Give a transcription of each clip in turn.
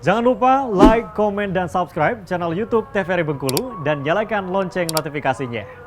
Jangan lupa like, komen, dan subscribe channel YouTube TVRI Bengkulu dan nyalakan lonceng notifikasinya.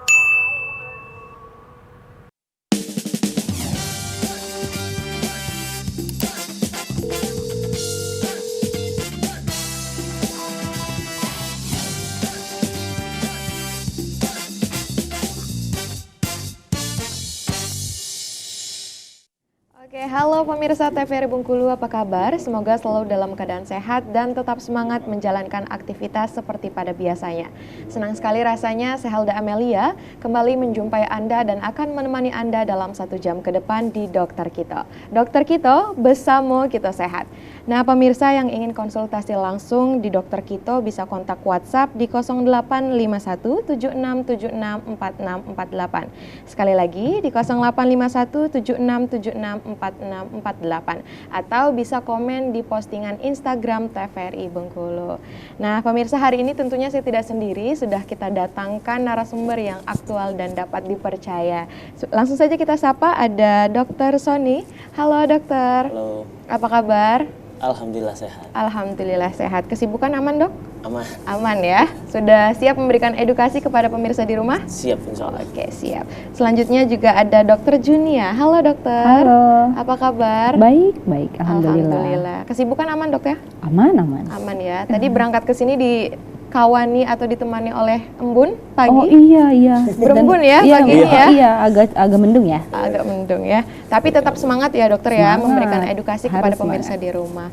Oke, halo pemirsa TVRI Bengkulu, apa kabar? Semoga selalu dalam keadaan sehat dan tetap semangat menjalankan aktivitas seperti pada biasanya. Senang sekali rasanya Sehelda Amelia kembali menjumpai Anda dan akan menemani Anda dalam 1 jam ke depan di Dokter Kito. Dokter Kito, bersama kita sehat. Nah, pemirsa yang ingin konsultasi langsung di Dokter Kito bisa kontak WhatsApp di 0851 7676 4648. Sekali lagi di 0851 7676 4648 atau bisa komen di postingan Instagram TVRI Bengkulu. Nah, pemirsa, hari ini tentunya saya tidak sendiri, sudah kita datangkan narasumber yang aktual dan dapat dipercaya. Langsung saja kita sapa, ada Dr. Sony. Halo dokter. Halo. Apa kabar? Alhamdulillah sehat. Alhamdulillah sehat. Kesibukan aman, Dok? Aman. Aman ya. Sudah siap memberikan edukasi kepada pemirsa di rumah? Siap insya Allah. Oke, siap. Selanjutnya juga ada Dokter Junia. Halo dokter. Halo. Apa kabar? Baik, baik. Alhamdulillah. Alhamdulillah. Kesibukan aman dok ya? Aman, aman. Aman ya. Tadi berangkat ke sini dikawani atau ditemani oleh embun pagi? Oh iya, iya. Berembun ya iya, pagi ini ya? Iya, agak mendung ya. Agak mendung ya. Tapi tetap semangat ya dokter ya, Semangat. memberikan edukasi kepada Harus pemirsa semangat. di rumah.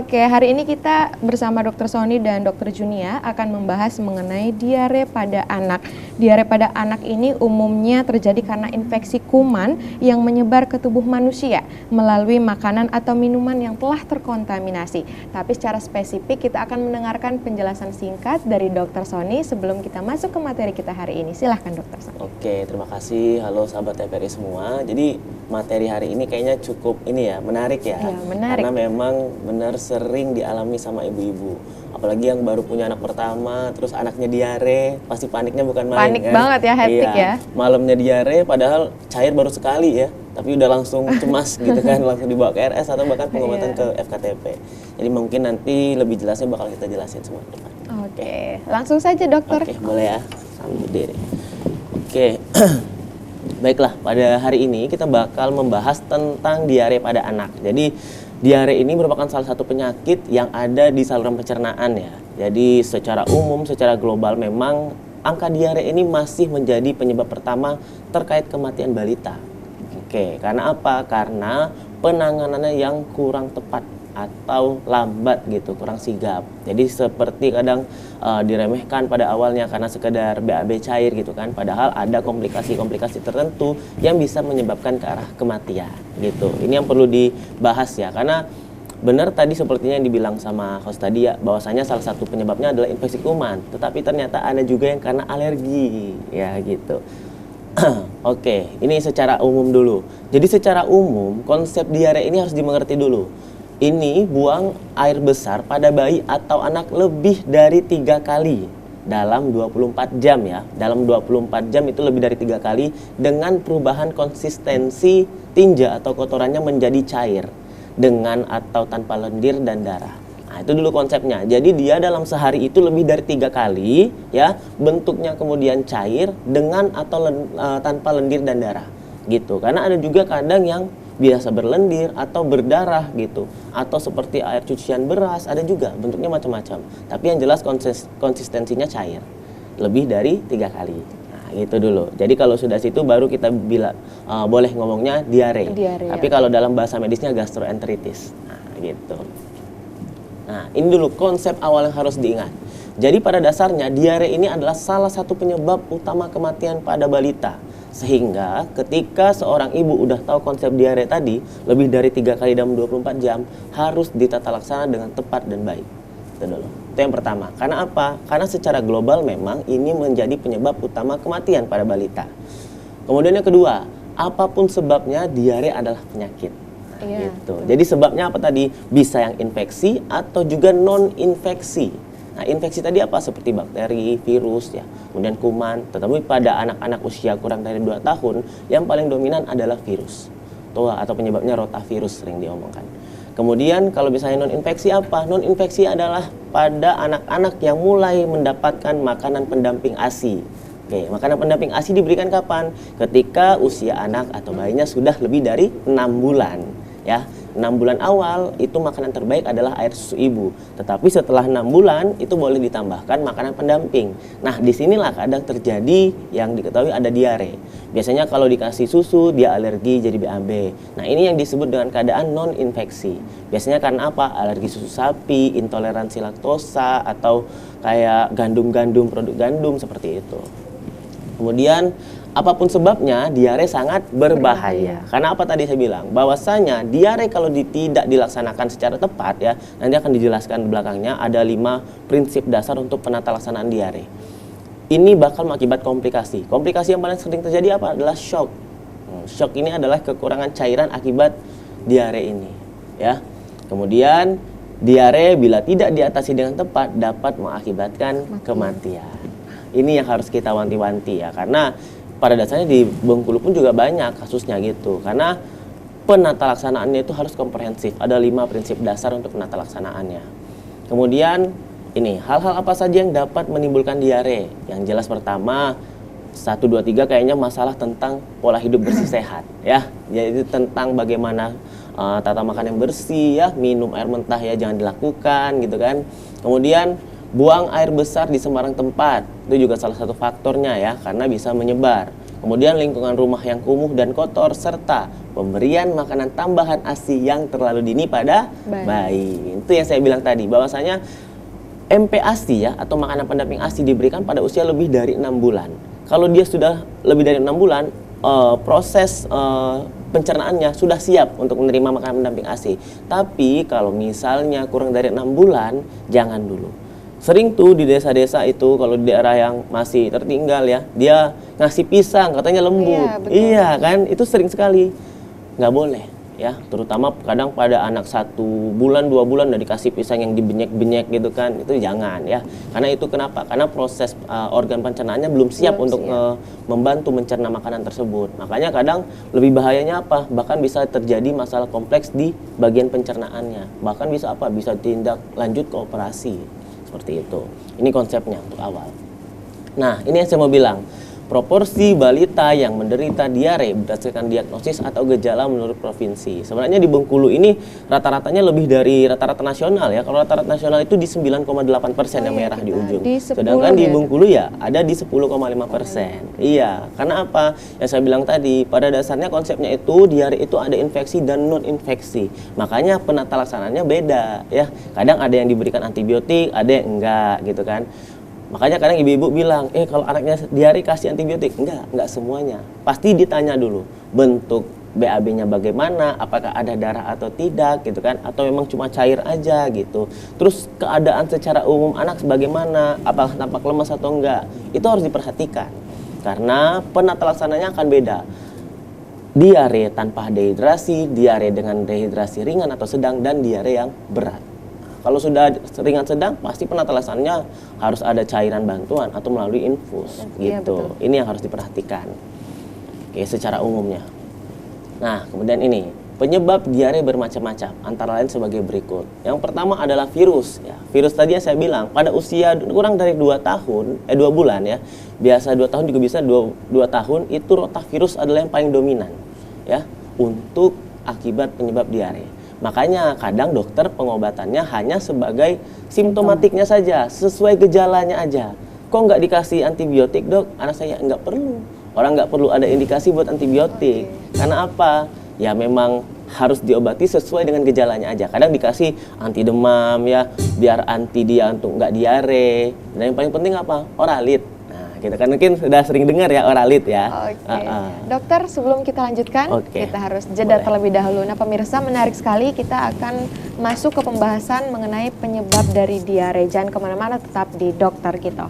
Oke, hari ini kita bersama Dokter Sony dan Dokter Junia akan membahas mengenai diare pada anak. Diare pada anak ini umumnya terjadi karena infeksi kuman yang menyebar ke tubuh manusia melalui makanan atau minuman yang telah terkontaminasi. Tapi secara spesifik kita akan mendengarkan penjelasan singkat dari Dokter Sony sebelum kita masuk ke materi kita hari ini. Silahkan Dokter Sony. Oke, terima kasih. Halo sahabat TVRI semua. Jadi materi hari ini kayaknya cukup menarik ya. Iya, menarik. Karena memang benar sering dialami sama ibu-ibu. Apalagi yang baru punya anak pertama, terus anaknya diare, pasti paniknya bukan main. Panik banget ya, hektik ya. Malamnya diare, padahal cair baru sekali ya. Tapi udah langsung cemas gitu kan, langsung dibawa ke RS atau bahkan pengobatan Iya. ke FKTP. Jadi mungkin nanti lebih jelasnya bakal kita jelasin semua di depan. Oke, langsung saja dokter. Oke, boleh ya. Sambil berdiri. Oke. Baiklah, pada hari ini kita bakal membahas tentang diare pada anak. Jadi, diare ini merupakan salah satu penyakit yang ada di saluran pencernaan ya. Jadi, secara umum, secara global memang angka diare ini masih menjadi penyebab pertama terkait kematian balita. Oke, karena apa? Karena penanganannya yang kurang tepat atau lambat gitu, kurang sigap. Jadi seperti kadang diremehkan pada awalnya karena sekedar BAB cair gitu kan, padahal ada komplikasi-komplikasi tertentu yang bisa menyebabkan ke arah kematian gitu. Ini yang perlu dibahas ya, karena benar tadi sepertinya yang dibilang sama host tadi ya, bahwasanya salah satu penyebabnya adalah infeksi kuman, tetapi ternyata ada juga yang karena alergi ya gitu. Oke, ini secara umum dulu. Jadi secara umum konsep diare ini harus dimengerti dulu. Ini buang air besar pada bayi atau anak lebih dari 3 kali dalam 24 jam ya. Dalam 24 jam itu lebih dari 3 kali dengan perubahan konsistensi tinja atau kotorannya menjadi cair dengan atau tanpa lendir dan darah. Nah, itu dulu konsepnya. Jadi dia dalam sehari itu lebih dari 3 kali ya, bentuknya kemudian cair dengan atau tanpa lendir dan darah gitu. Karena ada juga kadang yang biasa berlendir atau berdarah gitu, atau seperti air cucian beras, ada juga bentuknya macam-macam. Tapi yang jelas konsistensinya cair lebih dari 3 kali. Nah, gitu dulu. Jadi kalau sudah situ baru kita boleh ngomongnya diare. Tapi kalau dalam bahasa medisnya gastroenteritis. Nah, gitu. Nah, ini dulu konsep awal yang harus diingat. Jadi pada dasarnya diare ini adalah salah satu penyebab utama kematian pada balita. Sehingga ketika seorang ibu udah tahu konsep diare tadi, lebih dari 3 kali dalam 24 jam, harus ditata laksana dengan tepat dan baik. Itu dulu. Itu yang pertama. Karena apa? Karena secara global memang ini menjadi penyebab utama kematian pada balita. Kemudian yang kedua, apapun sebabnya diare adalah penyakit. Nah, gitu. Jadi sebabnya apa tadi? Bisa yang infeksi atau juga non-infeksi. Nah, infeksi tadi apa? Seperti bakteri, virus, ya, kemudian kuman. Tetapi pada anak-anak usia kurang dari 2 tahun, yang paling dominan adalah virus. Atau penyebabnya rotavirus sering diomongkan. Kemudian kalau misalnya non-infeksi apa? Non-infeksi adalah pada anak-anak yang mulai mendapatkan makanan pendamping ASI. Oke, makanan pendamping ASI diberikan kapan? Ketika usia anak atau bayinya sudah lebih dari 6 bulan. Ya, 6 bulan awal itu makanan terbaik adalah air susu ibu. Tetapi setelah 6 bulan itu boleh ditambahkan makanan pendamping. Nah, disinilah kadang terjadi yang diketahui ada diare. Biasanya kalau dikasih susu dia alergi jadi BAB. Nah, ini yang disebut dengan keadaan non-infeksi. Biasanya karena apa? Alergi susu sapi, intoleransi laktosa, atau kayak gandum-gandum, produk gandum seperti itu. Kemudian apapun sebabnya, diare sangat berbahaya. Karena apa tadi saya bilang? Bahwasanya diare kalau tidak dilaksanakan secara tepat ya, nanti akan dijelaskan belakangnya ada 5 prinsip dasar untuk penata laksanaan diare. Ini bakal mengakibat komplikasi. Komplikasi yang paling sering terjadi apa? Adalah shock. Shock ini adalah kekurangan cairan akibat diare ini, ya. Kemudian diare bila tidak diatasi dengan tepat dapat mengakibatkan kematian. Ini yang harus kita wanti-wanti ya, karena pada dasarnya di Bengkulu pun juga banyak kasusnya gitu. Karena penata laksanaannya itu harus komprehensif. Ada 5 prinsip dasar untuk penata laksanaannya. Kemudian ini, hal-hal apa saja yang dapat menimbulkan diare? Yang jelas pertama, 1, 2, 3 kayaknya masalah tentang pola hidup bersih sehat ya. Jadi tentang bagaimana tata makan yang bersih ya, minum air mentah ya jangan dilakukan gitu kan. Kemudian buang air besar di sembarang tempat, itu juga salah satu faktornya ya, karena bisa menyebar. Kemudian lingkungan rumah yang kumuh dan kotor, serta pemberian makanan tambahan ASI yang terlalu dini pada bayi. Itu yang saya bilang tadi, bahwasanya MPASI ya, atau makanan pendamping ASI diberikan pada usia lebih dari 6 bulan. Kalau dia sudah lebih dari 6 bulan, proses pencernaannya sudah siap untuk menerima makanan pendamping ASI. Tapi kalau misalnya kurang dari 6 bulan, jangan dulu. Sering tuh di desa-desa itu kalau di daerah yang masih tertinggal ya, dia ngasih pisang katanya lembut. Iya kan, itu sering sekali. Nggak boleh ya, terutama kadang pada anak 1 bulan 2 bulan udah dikasih pisang yang dibenyek-benyek gitu kan, itu jangan ya. Karena itu kenapa? Karena proses organ pencernaannya belum siap untuk membantu mencerna makanan tersebut. Makanya kadang lebih bahayanya apa? Bahkan bisa terjadi masalah kompleks di bagian pencernaannya. Bahkan bisa apa? Bisa tindak lanjut ke operasi. Seperti itu. Ini konsepnya untuk awal. Nah, ini yang saya mau bilang. Proporsi balita yang menderita diare berdasarkan diagnosis atau gejala menurut provinsi. Sebenarnya di Bengkulu ini rata-ratanya lebih dari rata-rata nasional ya. Kalau rata-rata nasional itu di 9,8% yang merah di ujung. Sedangkan di Bengkulu ya ada di 10,5%. Iya, karena apa? Yang saya bilang tadi, pada dasarnya konsepnya itu diare itu ada infeksi dan non infeksi. Makanya penata laksanaannya beda ya. Kadang ada yang diberikan antibiotik, ada yang enggak gitu kan. Makanya kadang ibu-ibu bilang, kalau anaknya diare kasih antibiotik. Enggak semuanya. Pasti ditanya dulu, bentuk BAB-nya bagaimana, apakah ada darah atau tidak gitu kan, atau memang cuma cair aja gitu. Terus keadaan secara umum anak bagaimana, apakah tampak lemas atau enggak, itu harus diperhatikan. Karena penata laksananya akan beda. Diare tanpa dehidrasi, diare dengan dehidrasi ringan atau sedang, dan diare yang berat. Kalau sudah ringan sedang, pasti penata laksananya harus ada cairan bantuan atau melalui infus gitu. Ini yang harus diperhatikan. Oke, secara umumnya. Nah, kemudian ini, penyebab diare bermacam-macam, antara lain sebagai berikut. Yang pertama adalah virus ya. Virus tadi yang saya bilang, pada usia kurang dari 2 bulan ya. Biasa 2 tahun juga bisa 2 tahun, itu rotavirus adalah yang paling dominan ya untuk akibat penyebab diare. Makanya kadang dokter pengobatannya hanya sebagai simptomatiknya saja, sesuai gejalanya aja. Kok nggak dikasih antibiotik dok? Anak saya nggak perlu. Orang nggak perlu ada indikasi buat antibiotik. Karena apa? Ya memang harus diobati sesuai dengan gejalanya aja. Kadang dikasih anti demam ya, biar anti dia untuk nggak diare. Dan yang paling penting apa? Oralit. Kita kan mungkin sudah sering dengar ya oralit ya. Dokter, sebelum kita lanjutkan, kita harus jeda terlebih dahulu. Nah pemirsa, menarik sekali, kita akan masuk ke pembahasan mengenai penyebab dari diare. Jangan kemana-mana, tetap di Dokter Kito.